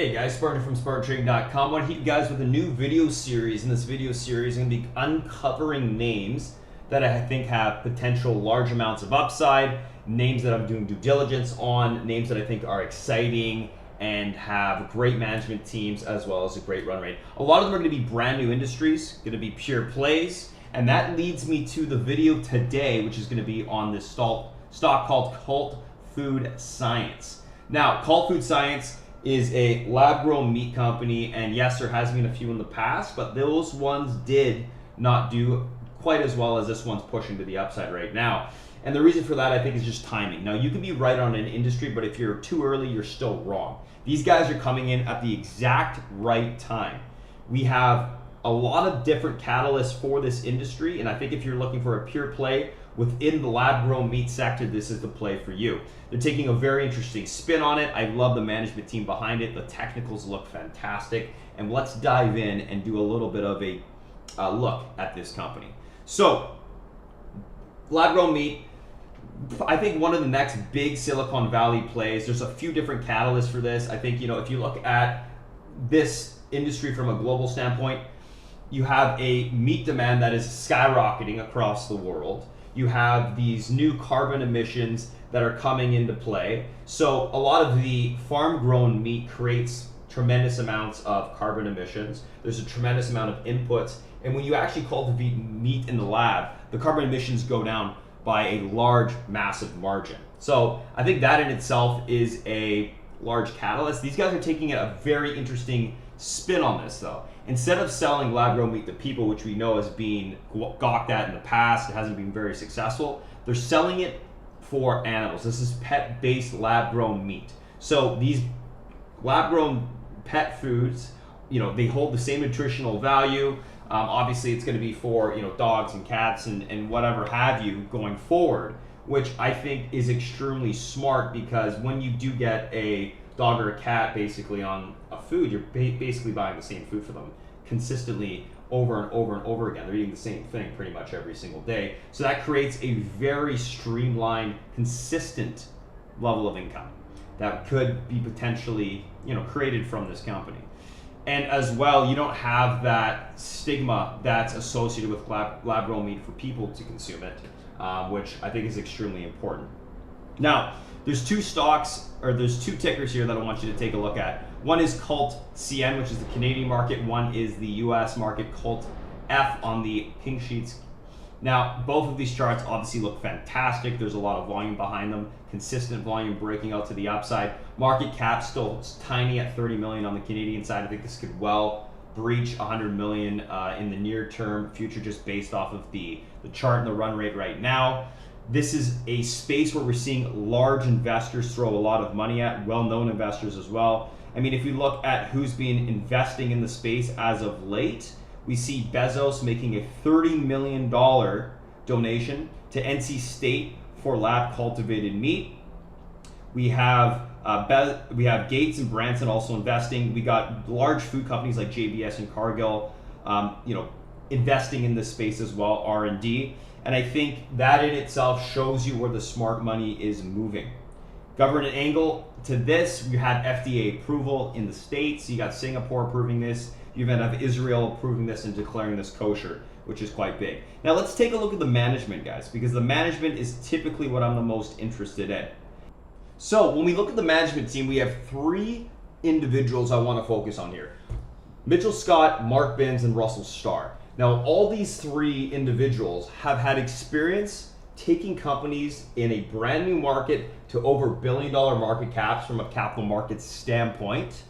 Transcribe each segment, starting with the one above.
Hey guys, Spartan from SpartanTrading.com. I want to hit you guys with a new video series. In this video series, I'm going to be uncovering names that I think have potential large amounts of upside, names that I'm doing due diligence on, names that I think are exciting and have great management teams as well as a great run rate. A lot of them are going to be brand new industries, going to be pure plays, and that leads me to the video today, which is going to be on this stock called Cult Food Science. Now, Cult Food Science is a lab-grown meat company, and yes, there has been a few in the past, but those ones did not do quite as well as this one's pushing to the upside right now. And the reason for that, I think, is just timing. Now, you can be right on an industry, but if you're too early, you're still wrong. These guys are coming in at the exact right time. We have a lot of different catalysts for this industry, and I think if you're looking for a pure play within the lab-grown meat sector, this is the play for you. They're taking a very interesting spin on it. I love the management team behind it. The technicals look fantastic, and let's dive in and do a little bit of a look at this company. So, lab-grown meat, I think one of the next big Silicon Valley plays. There's a few different catalysts for this. I think, if you look at this industry from a global standpoint, you have a meat demand that is skyrocketing across the world. You have these new carbon emissions that are coming into play. So a lot of the farm-grown meat creates tremendous amounts of carbon emissions. There's a tremendous amount of inputs. And when you actually cultivate meat in the lab, the carbon emissions go down by a large, massive margin. So I think that in itself is a large catalyst. These guys are taking a very interesting spin on this, though. Instead of selling lab-grown meat to people, which we know has been gawked at in the past, it hasn't been very successful, they're selling it for animals. This is pet-based lab-grown meat. So these lab-grown pet foods, they hold the same nutritional value. Obviously, it's going to be for dogs and cats and whatever have you going forward, which I think is extremely smart, because when you do get a dog or a cat basically on a food, you're basically buying the same food for them consistently over and over and over again. They're eating the same thing pretty much every single day. So that creates a very streamlined, consistent level of income that could be potentially created from this company. And as well, you don't have that stigma that's associated with lab-grown meat for people to consume it, which I think is extremely important. Now, there's two tickers here that I want you to take a look at. One is CULTCN, which is the Canadian market. One is the US market, CULTF on the pink sheets. Now, both of these charts obviously look fantastic. There's a lot of volume behind them, consistent volume breaking out to the upside. Market cap still tiny at 30 million on the Canadian side. I think this could well breach 100 million in the near term future, just based off of the chart and the run rate right now. This is a space where we're seeing large investors throw a lot of money at, well-known investors as well. I mean, if you look at who's been investing in the space as of late, we see Bezos making a $30 million donation to NC State for lab-cultivated meat. We have Gates and Branson also investing. We got large food companies like JBS and Cargill, investing in this space as well, R&D. And I think that in itself shows you where the smart money is moving. Government angle to this, you had FDA approval in the States. You got Singapore approving this. You even have Israel approving this and declaring this kosher, which is quite big. Now let's take a look at the management, guys, because the management is typically what I'm the most interested in. So when we look at the management team, we have three individuals I want to focus on here: Mitchell Scott, Mark Binns, and Russell Starr. Now, all these three individuals have had experience taking companies in a brand new market to over $1 billion market caps from a capital markets standpoint,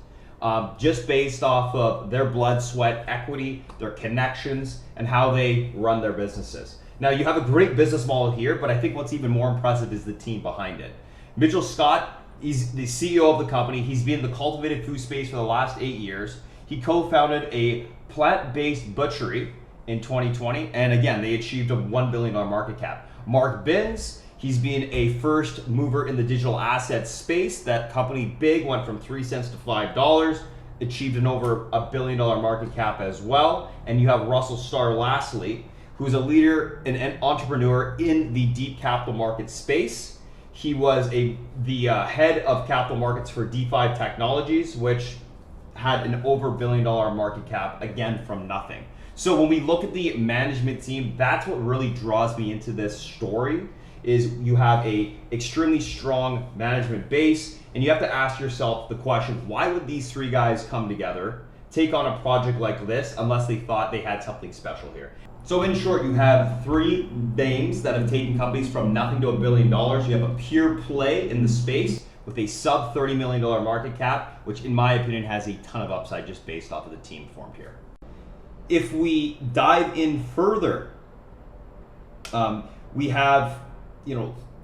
just based off of their blood, sweat, equity, their connections, and how they run their businesses. Now, you have a great business model here, but I think what's even more impressive is the team behind it. Mitchell Scott, he's the CEO of the company. He's been in the cultivated food space for the last 8 years. He co-founded a plant-based butchery in 2020, and again, they achieved a $1 billion market cap. Mark Binns, he's been a first mover in the digital asset space. That company big, went from 3 cents to $5, achieved an over $1 billion market cap as well. And you have Russell Starr, lastly, who's a leader and an entrepreneur in the deep capital market space. He was the head of capital markets for DeFi Technologies, which had an over $1 billion market cap, again, from nothing. So when we look at the management team, that's what really draws me into this story, is you have a extremely strong management base, and you have to ask yourself the question, why would these three guys come together, take on a project like this, unless they thought they had something special here? So in short, you have three names that have taken companies from nothing to $1 billion. You have a pure play in the space with a sub $30 million market cap, which in my opinion has a ton of upside just based off of the team formed here. If we dive in further, we have,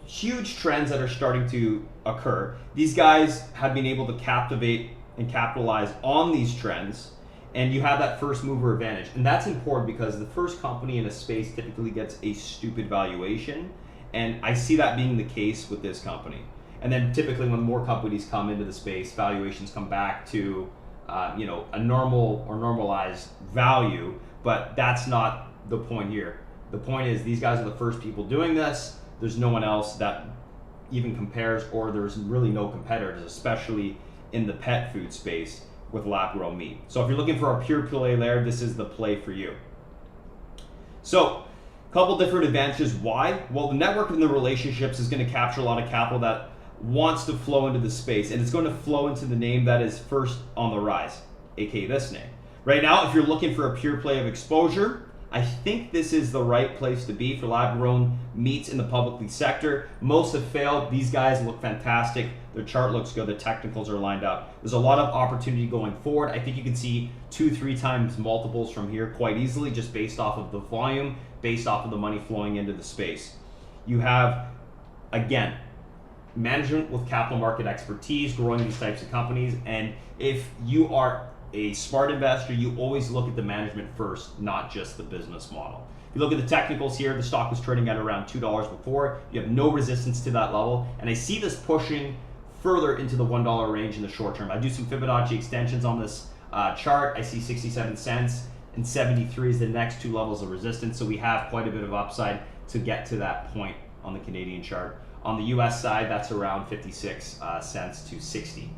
huge trends that are starting to occur. These guys have been able to captivate and capitalize on these trends, and you have that first mover advantage. And that's important because the first company in a space typically gets a stupid valuation, and I see that being the case with this company. And then typically when more companies come into the space, valuations come back to a normal or normalized value, but that's not the point here. The point is these guys are the first people doing this. There's no one else that even compares, or there's really no competitors, especially in the pet food space with lab-grown meat. So if you're looking for a pure play layer, this is the play for you. So a couple different advantages. Why? Well, the network and the relationships is going to capture a lot of capital that wants to flow into the space, and it's going to flow into the name that is first on the rise, aka this name. Right now, if you're looking for a pure play of exposure, I think this is the right place to be for lab-grown meats in the publicly sector. Most have failed. These guys look fantastic. Their chart looks good. The technicals are lined up. There's a lot of opportunity going forward. I think you can see 2-3 times multiples from here quite easily, just based off of the volume, based off of the money flowing into the space. You have, again, management with capital market expertise, growing these types of companies. And if you are a smart investor, you always look at the management first, not just the business model. If you look at the technicals here, the stock was trading at around $2 before. You have no resistance to that level. And I see this pushing further into the $1 range in the short term. I do some Fibonacci extensions on this chart. I see 67 cents and 73 is the next two levels of resistance. So we have quite a bit of upside to get to that point on the Canadian chart. On the US side, that's around 56 cents to 60.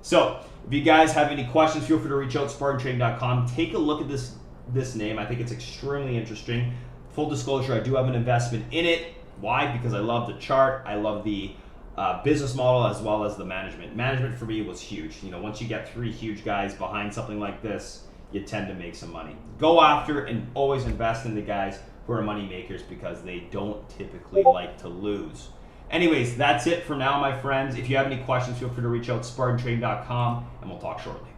So if you guys have any questions, feel free to reach out to SpartanTrading.com. Take a look at this name. I think it's extremely interesting. Full disclosure, I do have an investment in it. Why? Because I love the chart. I love the business model as well as the management. Management for me was huge. Once you get three huge guys behind something like this, you tend to make some money. Go after and always invest in the guys who are money makers because they don't typically like to lose. Anyways, that's it for now, my friends. If you have any questions, feel free to reach out to SpartanTrading.com, and we'll talk shortly.